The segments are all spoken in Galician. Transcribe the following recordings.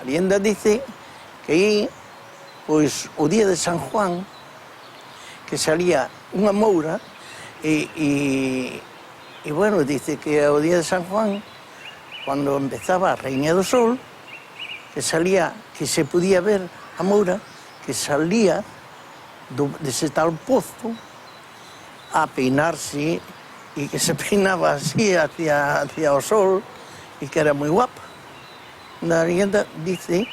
A leyenda dice que aí, pois, o día de San Juan, que salía unha moura e bueno, dice que o día de San Juan, cando empezaba a Raíña do Sol, que salía, que se podía ver a moura, que salía dese tal pozo a peinarse e que se peinaba así hacia o sol e que era moi guapa. Na leyenda dice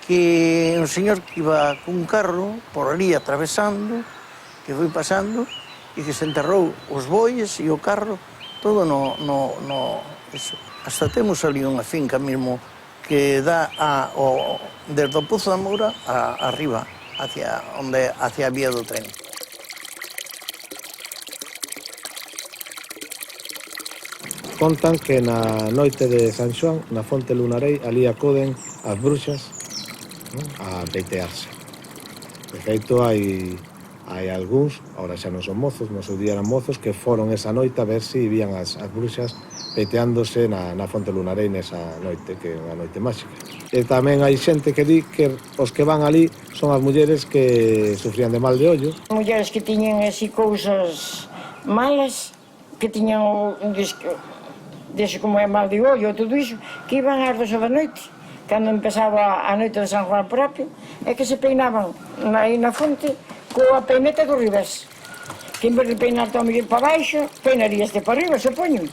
que un señor que iba cun carro por ali atravesando, que foi pasando e que se enterrou os bois e o carro todo eso. Hasta temos ali unha finca mesmo que dá desde o Pozo da Moura arriba, hacia a vía do tren. Contan que na noite de San Xoán, na fonte Lunarei, ali acoden as bruxas a peitearse. De feito, hai algúns, ahora xa non son mozos, no seu día eran mozos, que foron esa noite a ver se vían as bruxas peiteándose na fonte Lunarei nesa noite, que é unha noite máxica. E tamén hai xente que di que os que van ali son as mulleres que sufrían de mal de ollo. Mulleres que tiñan así cousas malas, que tiñan dese como é mal de ollo, todo iso, que iban ás 12 da noite, cando empezaba a noite de San Juan propio, e que se peinaban aí na fonte coa peineta do revés. Que en vez de peinar todo mellor para baixo, peinaríaste para arriba, supoño.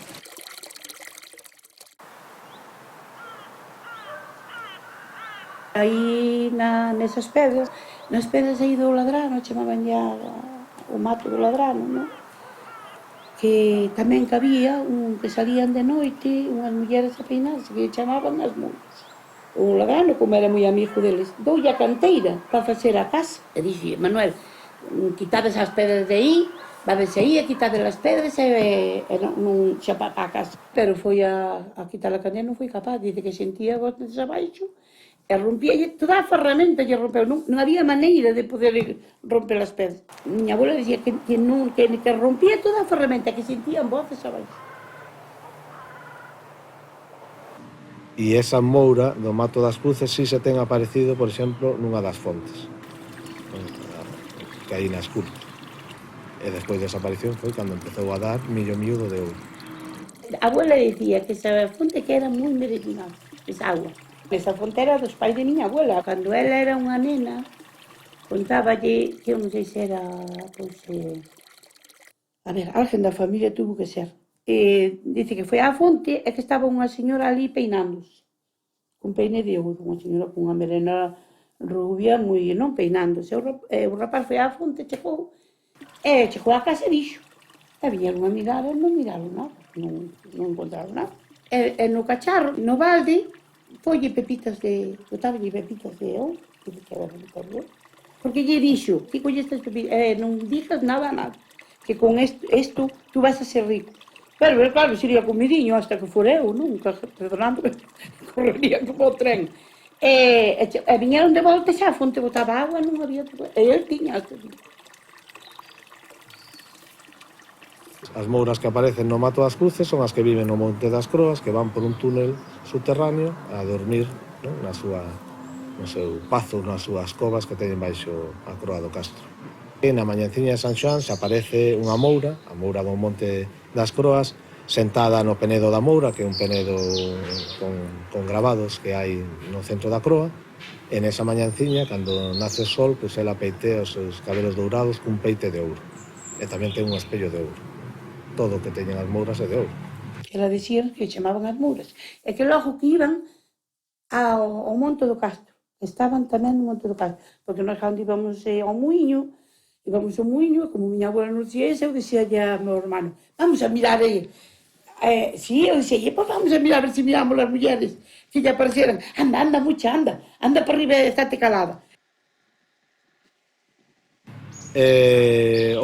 Aí nesas pedras, nas pedras aí do Ladrano, chamaban ya o mato do Ladrano, non? Que tamén cabía que salían de noite unhas mulleres a peinarse, que chamaban as mulas. O Ladrano, como era moi amigo deles, doulle a canteira para facer a casa. E dixo, Manuel, quitades as pedras de aí, vades aí a quitades as pedras e non xa para a casa. Pero foi a quitar a canteira, non foi capaz, dice que sentía gotas abaixo, e rompía toda a ferramenta, lle rompeu, non había maneira de poder romper as pedras. Miña abuela dicía que rompía toda a ferramenta, que sentían voces abaixo. E esa moura do Mato das Cruces si se ten aparecido, por exemplo, nunha das fontes, que hai na esculpa. E despois desa aparición foi cando empezou a dar millo miúdo de ouro. A abuela dicía que esa fonte que era moi medicinal, esa agua. Esa fonte era dos pais de miña abuela. Cando ela era unha nena, contáballe que eu non sei se era, alguén da familia tuvo que ser. Dice que foi á fonte e que estaba unha señora ali peinándose, con peine de ouro, unha señora con unha melena rubia, moi non peinándose. O rapaz foi á fonte, chegou á casa e dixo. E viñeron a mirar e non miraron nada, non encontraron nada. E no cacharro, no balde, botábanlle pepitas de ouro, porque lle dixo, que colle estas pepitas, non dixas nada, que con isto tú vas a ser rico. Pero claro, sería comidiño hasta que fora eu, nunca, perdonando, correría como o tren. E viñeron de volta xa, a fonte botaba agua, non había, e el tiña as pepitas. As mouras que aparecen no Mato das Cruces son as que viven no Monte das Croas, que van por un túnel subterráneo a dormir, non? No seu pazo, nas súas covas que teñen baixo a croa do castro. E na mañanciña de San Xoán se aparece unha moura, a moura do Monte das Croas, sentada no penedo da moura, que é un penedo con gravados que hai no centro da croa, e nesa mañanciña, cando nace o sol, pois ela peitea os seus cabelos dourados cun peite de ouro. E tamén ten un espello de ouro. Todo o que teñen as mouras é de ouro. Ela dicía que chamaban as mouras. E que logo que iban ao Monte do Castro. Estaban tamén no Monte do Castro. Porque nós cando íbamos ao muiño, e como miña abuela nos dicía eso, eu dicía a meu hermano, vamos a mirar aí. Sí, eu dicía, pois vamos a mirar, a ver se miramos as mulleres que lle apareceran. Anda, mucha, anda para arriba e estate calada.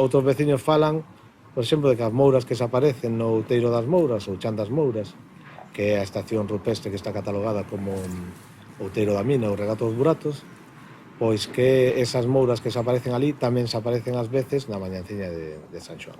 Outros veciños falan, por exemplo, de que as mouras que se aparecen no Outeiro das Mouras, ou Chan das Mouras, que é a estación rupestre que está catalogada como Outeiro da Mina ou Regato dos Buratos, pois que esas mouras que se aparecen ali tamén se aparecen ás veces na mañanciña de San Xoán.